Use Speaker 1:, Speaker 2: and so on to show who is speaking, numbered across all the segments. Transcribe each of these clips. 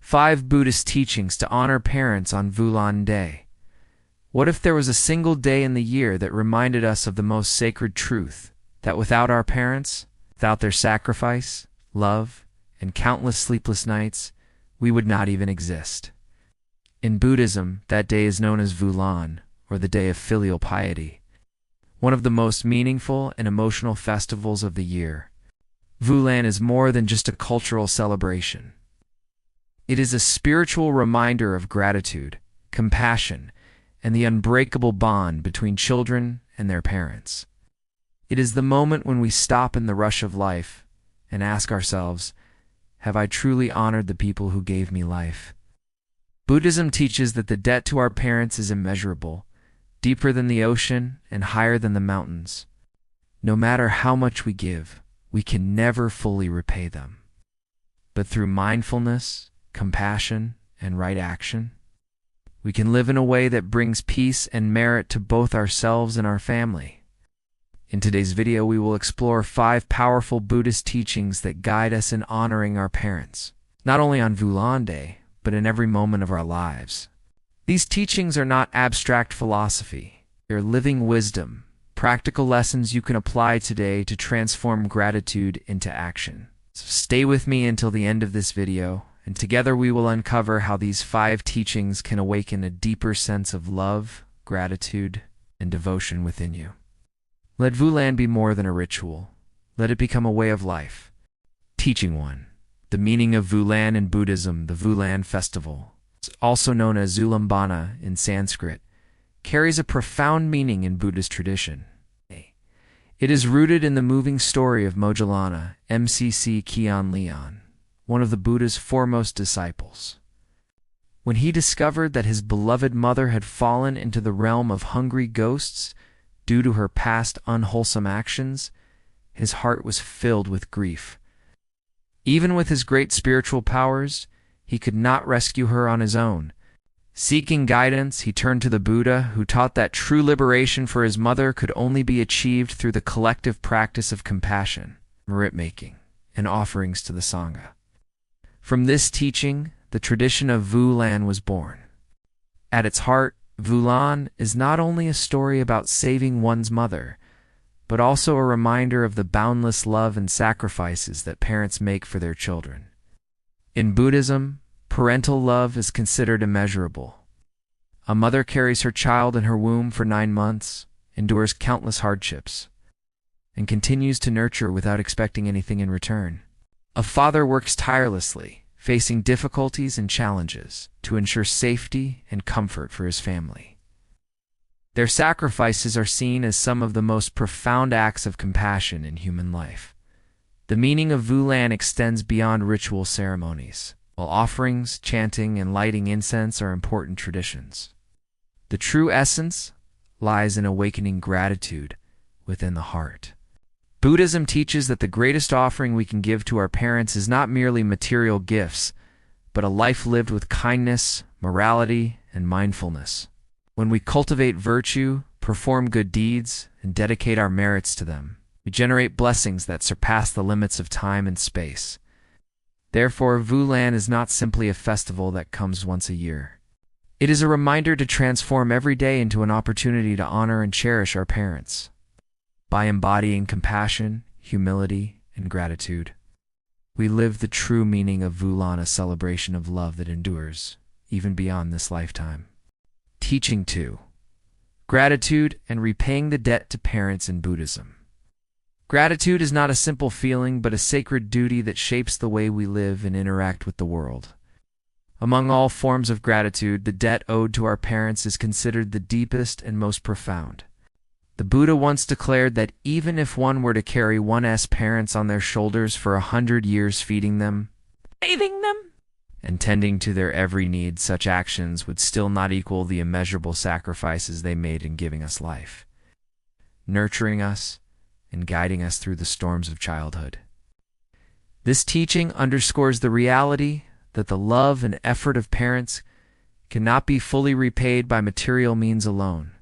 Speaker 1: 5 Buddhist teachings to honor parents on Vu Lan Day. What if there was a single day in the year that reminded us of the most sacred truth, that without our parents, without their sacrifice, love, and countless sleepless nights, we would not even exist? In Buddhism, that day is known as Vu Lan, or the Day of Filial Piety, one of the most meaningful and emotional festivals of the year. Vu Lan is more than just a cultural celebration. It is a spiritual reminder of gratitude, compassion, and the unbreakable bond between children and their parents. It is the moment when we stop in the rush of life and ask ourselves, have I truly honored the people who gave me life? Buddhism teaches that the debt to our parents is immeasurable, deeper than the ocean and higher than the mountains. No matter how much we give, we can never fully repay them. But through mindfulness, compassion, and right action, we can live in a way that brings peace and merit to both ourselves and our family. In today's video, we will explore 5 powerful Buddhist teachings that guide us in honoring our parents, not only on Vu Lan Day, but in every moment of our lives. These teachings are not abstract philosophy. They're living wisdom, practical lessons you can apply today to transform gratitude into action. So stay with me until the end of this video, and together we will uncover how these 5 teachings can awaken a deeper sense of love, gratitude, and devotion within you. Let Vu Lan be more than a ritual. Let it become a way of life. Teaching 1. The meaning of Vu Lan in Buddhism. The Vu Lan festival, also known as Zulambana in Sanskrit, carries a profound meaning in Buddhist tradition. It is rooted in the moving story of Maudgalyayana, MCC Kyon Leon, one of the Buddha's foremost disciples. When he discovered that his beloved mother had fallen into the realm of hungry ghosts due to her past unwholesome actions, his heart was filled with grief. Even with his great spiritual powers, he could not rescue her on his own. Seeking guidance, he turned to the Buddha, who taught that true liberation for his mother could only be achieved through the collective practice of compassion, merit-making, and offerings to the Sangha. From this teaching, the tradition of Vu Lan was born. At its heart, Vu Lan is not only a story about saving one's mother, but also a reminder of the boundless love and sacrifices that parents make for their children. In Buddhism, parental love is considered immeasurable. A mother carries her child in her womb for 9 months, endures countless hardships, and continues to nurture without expecting anything in return. A father works tirelessly, facing difficulties and challenges to ensure safety and comfort for his family. Their sacrifices are seen as some of the most profound acts of compassion in human life. The meaning of Vu Lan extends beyond ritual ceremonies. While offerings, chanting, and lighting incense are important traditions, the true essence lies in awakening gratitude within the heart. Buddhism teaches that the greatest offering we can give to our parents is not merely material gifts, but a life lived with kindness, morality, and mindfulness. When we cultivate virtue, perform good deeds, and dedicate our merits to them, we generate blessings that surpass the limits of time and space. Therefore, Vu Lan is not simply a festival that comes once a year. It is a reminder to transform every day into an opportunity to honor and cherish our parents. By embodying compassion, humility, and gratitude, we live the true meaning of Vu Lan, a celebration of love that endures, even beyond this lifetime. Teaching 2. Gratitude and repaying the debt to parents in Buddhism. Gratitude is not a simple feeling, but a sacred duty that shapes the way we live and interact with the world. Among all forms of gratitude, the debt owed to our parents is considered the deepest and most profound. The Buddha once declared that even if one were to carry one's parents on their shoulders for 100 years, feeding them, bathing them, and tending to their every need, such actions would still not equal the immeasurable sacrifices they made in giving us life, nurturing us, and guiding us through the storms of childhood. This teaching underscores the reality that the love and effort of parents cannot be fully repaid by material means alone.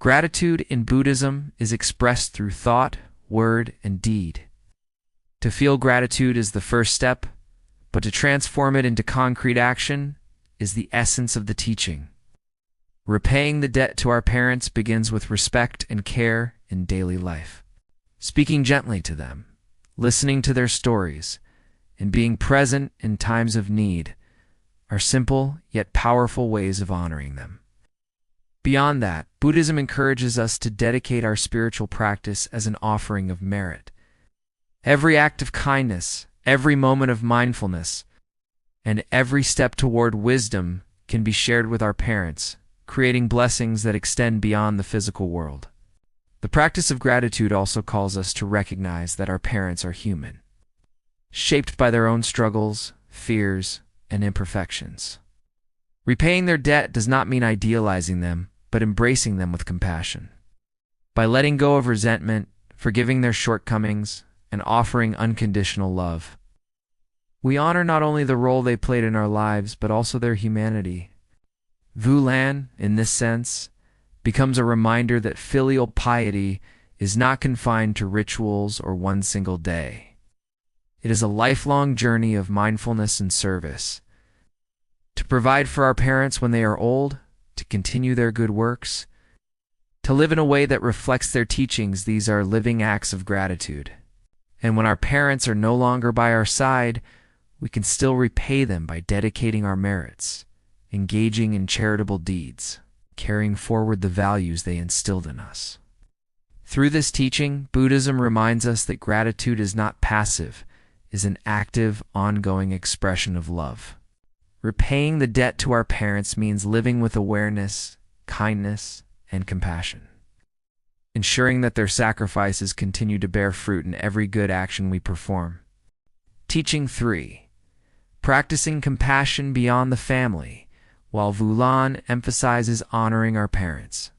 Speaker 1: Gratitude in Buddhism is expressed through thought, word, and deed. To feel gratitude is the first step, but to transform it into concrete action is the essence of the teaching. Repaying the debt to our parents begins with respect and care in daily life. Speaking gently to them, listening to their stories, and being present in times of need are simple yet powerful ways of honoring them. Beyond that, Buddhism encourages us to dedicate our spiritual practice as an offering of merit. Every act of kindness, every moment of mindfulness, and every step toward wisdom can be shared with our parents, creating blessings that extend beyond the physical world. The practice of gratitude also calls us to recognize that our parents are human, shaped by their own struggles, fears, and imperfections. Repaying their debt does not mean idealizing them, but embracing them with compassion. By letting go of resentment, forgiving their shortcomings, and offering unconditional love, we honor not only the role they played in our lives, but also their humanity. Vu Lan, in this sense, becomes a reminder that filial piety is not confined to rituals or one single day. It is a lifelong journey of mindfulness and service. To provide for our parents when they are old, to continue their good works, to live in a way that reflects their teachings, these are living acts of gratitude. And when our parents are no longer by our side, we can still repay them by dedicating our merits, engaging in charitable deeds, carrying forward the values they instilled in us. Through this teaching, Buddhism reminds us that gratitude is not passive, is an active, ongoing expression of love. Repaying the debt to our parents means living with awareness, kindness, and compassion, ensuring that their sacrifices continue to bear fruit in every good action we perform. Teaching 3. Practicing compassion beyond the family, while Vu Lan emphasizes honoring our parents.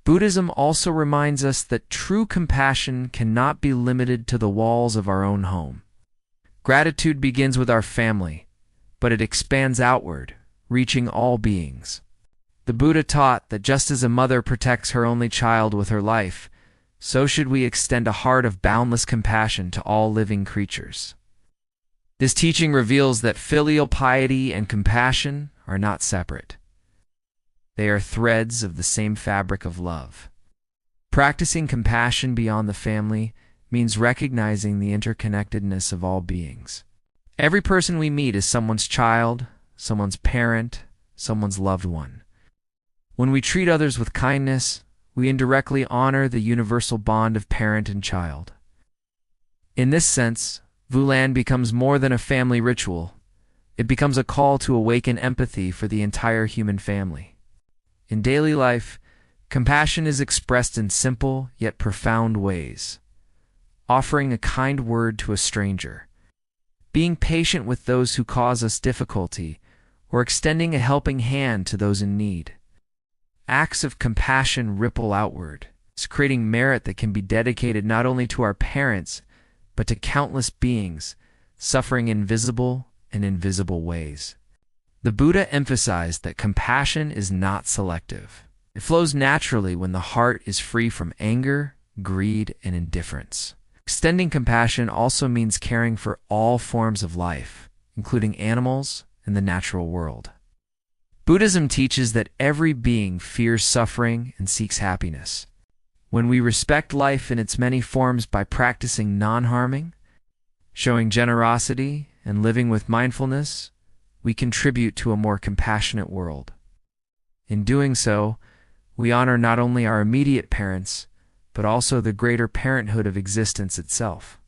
Speaker 1: Buddhism also reminds us that true compassion cannot be limited to the walls of our own home. Gratitude begins with our family, but it expands outward, reaching all beings. The Buddha taught that just as a mother protects her only child with her life, so should we extend a heart of boundless compassion to all living creatures. This teaching reveals that filial piety and compassion are not separate. They are threads of the same fabric of love. Practicing compassion beyond the family means recognizing the interconnectedness of all beings. Every person we meet is someone's child, someone's parent, someone's loved one. When we treat others with kindness, we indirectly honor the universal bond of parent and child. In this sense, Vu Lan becomes more than a family ritual. It becomes a call to awaken empathy for the entire human family. In daily life, compassion is expressed in simple yet profound ways. Offering a kind word to a stranger, being patient with those who cause us difficulty, or extending a helping hand to those in need. Acts of compassion ripple outward, creating merit that can be dedicated not only to our parents, but to countless beings suffering in visible and invisible ways. The Buddha emphasized that compassion is not selective. It flows naturally when the heart is free from anger, greed, and indifference. Extending compassion also means caring for all forms of life, including animals and the natural world. Buddhism teaches that every being fears suffering and seeks happiness. When we respect life in its many forms by practicing non-harming, showing generosity, and living with mindfulness, we contribute to a more compassionate world. In doing so, we honor not only our immediate parents, but also the greater parenthood of existence itself.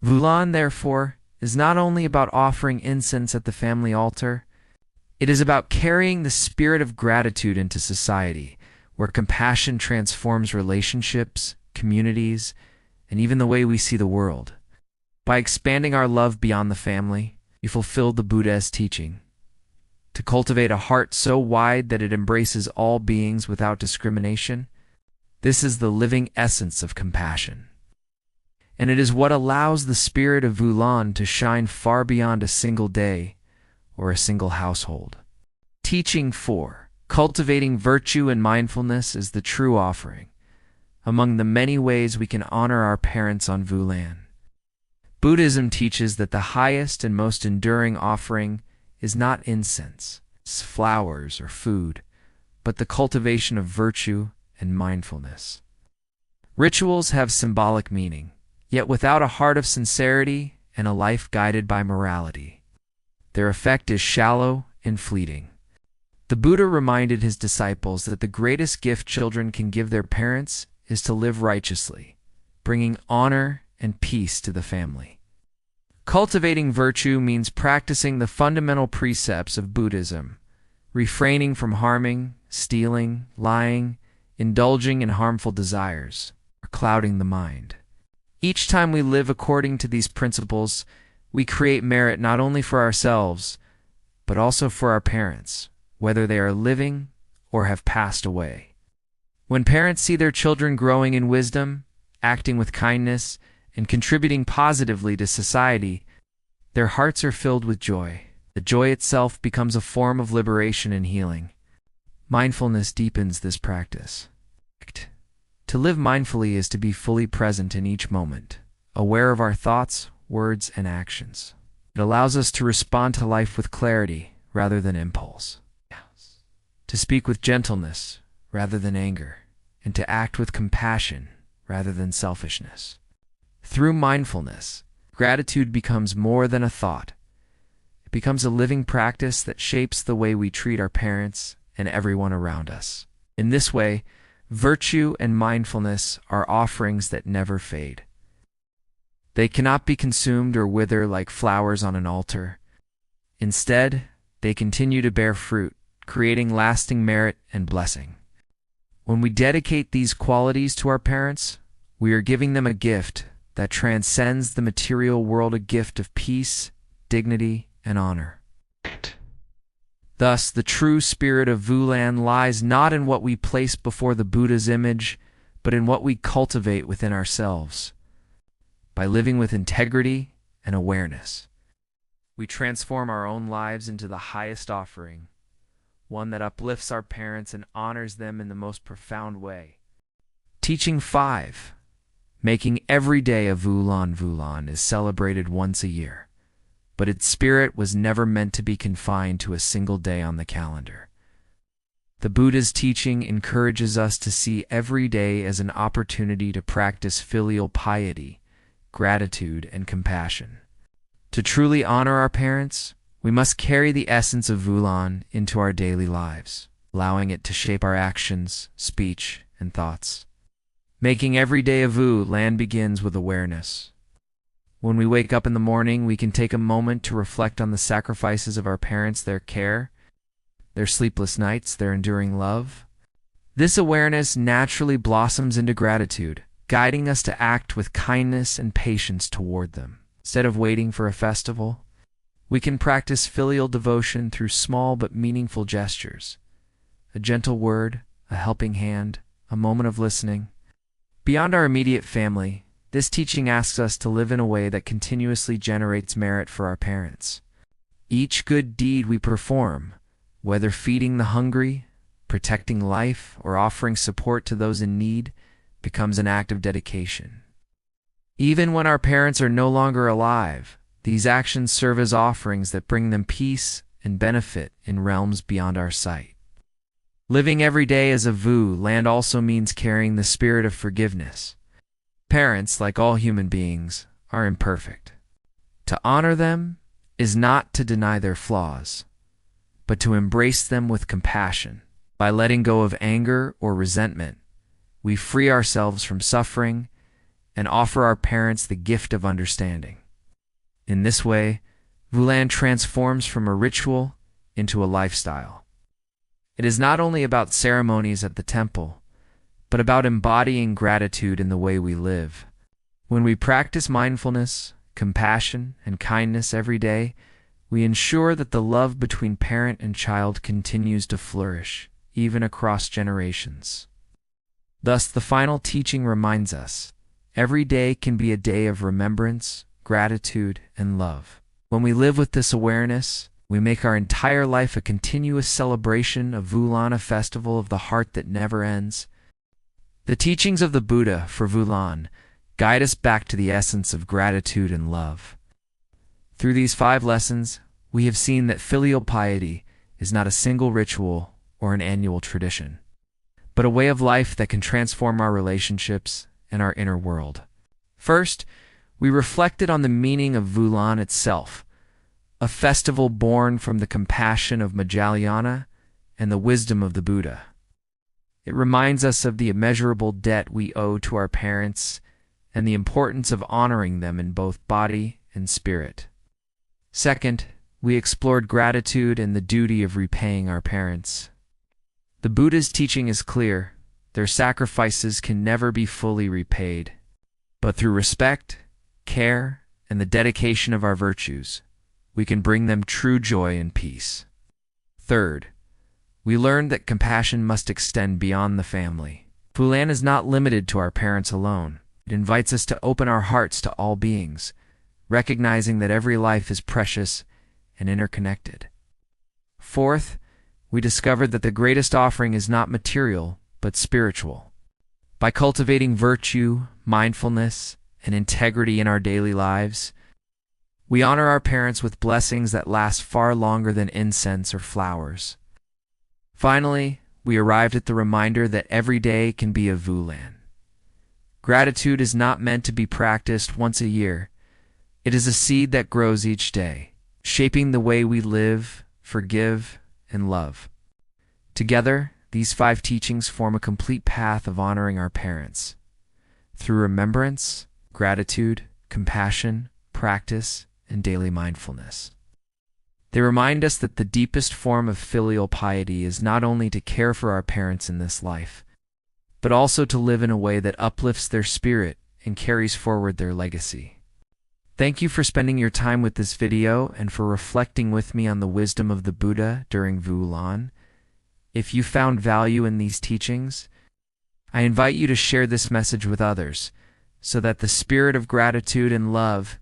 Speaker 1: Vu Lan, therefore, is not only about offering incense at the family altar, it is about carrying the spirit of gratitude into society, where compassion transforms relationships, communities, and even the way we see the world. By expanding our love beyond the family, we fulfill the Buddha's teaching to cultivate a heart so wide that it embraces all beings without discrimination. This is the living essence of compassion. And it is what allows the spirit of Vu Lan to shine far beyond a single day or a single household. Teaching 4. Cultivating virtue and mindfulness is the true offering, among the many ways we can honor our parents on Vu Lan. Buddhism teaches that the highest and most enduring offering is not incense, flowers, or food, but the cultivation of virtue and mindfulness. Rituals have symbolic meaning, yet without a heart of sincerity and a life guided by morality, their effect is shallow and fleeting. The Buddha reminded his disciples that the greatest gift children can give their parents is to live righteously, bringing honor and peace to the family. Cultivating virtue means practicing the fundamental precepts of Buddhism, refraining from harming, stealing, lying, indulging in harmful desires, or clouding the mind. Each time we live according to these principles, we create merit not only for ourselves, but also for our parents, whether they are living or have passed away. When parents see their children growing in wisdom, acting with kindness, and contributing positively to society, their hearts are filled with joy. The joy itself becomes a form of liberation and healing. Mindfulness deepens this practice. To live mindfully is to be fully present in each moment, aware of our thoughts, words, and actions. It allows us to respond to life with clarity rather than impulse, to speak with gentleness rather than anger, and to act with compassion rather than selfishness. Through mindfulness, gratitude becomes more than a thought. It becomes a living practice that shapes the way we treat our parents and everyone around us. In this way, virtue and mindfulness are offerings that never fade. They cannot be consumed or wither like flowers on an altar. Instead, they continue to bear fruit, creating lasting merit and blessing. When we dedicate these qualities to our parents, we are giving them a gift that transcends the material world, a gift of peace, dignity, and honor. Thus, the true spirit of Vu Lan lies not in what we place before the Buddha's image, but in what we cultivate within ourselves. By living with integrity and awareness, we transform our own lives into the highest offering, one that uplifts our parents and honors them in the most profound way. Teaching 5. Making every day a Vu Lan is celebrated once a year, but its spirit was never meant to be confined to a single day on the calendar. The Buddha's teaching encourages us to see every day as an opportunity to practice filial piety, gratitude, and compassion. To truly honor our parents, we must carry the essence of Vu Lan into our daily lives, allowing it to shape our actions, speech, and thoughts. Making every day a Vu Lan begins with awareness. When we wake up in the morning, we can take a moment to reflect on the sacrifices of our parents, their care, their sleepless nights, their enduring love. This awareness naturally blossoms into gratitude, guiding us to act with kindness and patience toward them. Instead of waiting for a festival, we can practice filial devotion through small but meaningful gestures. A gentle word, a helping hand, a moment of listening. Beyond our immediate family, this teaching asks us to live in a way that continuously generates merit for our parents. Each good deed we perform, whether feeding the hungry, protecting life, or offering support to those in need, becomes an act of dedication. Even when our parents are no longer alive, these actions serve as offerings that bring them peace and benefit in realms beyond our sight. Living every day as a Vu Lan also means carrying the spirit of forgiveness. Parents, like all human beings, are imperfect. To honor them is not to deny their flaws, but to embrace them with compassion. By letting go of anger or resentment, we free ourselves from suffering and offer our parents the gift of understanding. In this way, Vu Lan transforms from a ritual into a lifestyle. It is not only about ceremonies at the temple, but about embodying gratitude in the way we live. When we practice mindfulness, compassion, and kindness every day, we ensure that the love between parent and child continues to flourish, even across generations. Thus, the final teaching reminds us, every day can be a day of remembrance, gratitude, and love. When we live with this awareness, we make our entire life a continuous celebration of Vu Lan, a festival of the heart that never ends. The teachings of the Buddha for Vu Lan guide us back to the essence of gratitude and love. Through these 5 lessons, we have seen that filial piety is not a single ritual or an annual tradition, but a way of life that can transform our relationships and our inner world. First, we reflected on the meaning of Vu Lan itself, a festival born from the compassion of Maudgalyayana and the wisdom of the Buddha. It reminds us of the immeasurable debt we owe to our parents and the importance of honoring them in both body and spirit. Second, we explored gratitude and the duty of repaying our parents. The Buddha's teaching is clear: their sacrifices can never be fully repaid, but through respect, care, and the dedication of our virtues, we can bring them true joy and peace. Third, we learned that compassion must extend beyond the family. Vu Lan is not limited to our parents alone. It invites us to open our hearts to all beings, recognizing that every life is precious and interconnected. Fourth, we discovered that the greatest offering is not material, but spiritual. By cultivating virtue, mindfulness, and integrity in our daily lives, we honor our parents with blessings that last far longer than incense or flowers. Finally, we arrived at the reminder that every day can be a Vu Lan. Gratitude is not meant to be practiced once a year. It is a seed that grows each day, shaping the way we live, forgive, and love. Together, these 5 teachings form a complete path of honoring our parents. Through remembrance, gratitude, compassion, practice, and daily mindfulness. They remind us that the deepest form of filial piety is not only to care for our parents in this life, but also to live in a way that uplifts their spirit and carries forward their legacy. Thank you for spending your time with this video and for reflecting with me on the wisdom of the Buddha during Vu Lan. If you found value in these teachings, I invite you to share this message with others so that the spirit of gratitude and love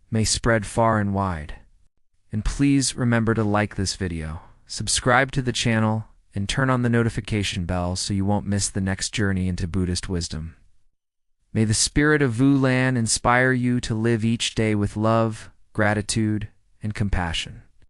Speaker 1: may spread far and wide. And please remember to like this video, subscribe to the channel, and turn on the notification bell so you won't miss the next journey into Buddhist wisdom. May the spirit of Vu Lan inspire you to live each day with love, gratitude, and compassion.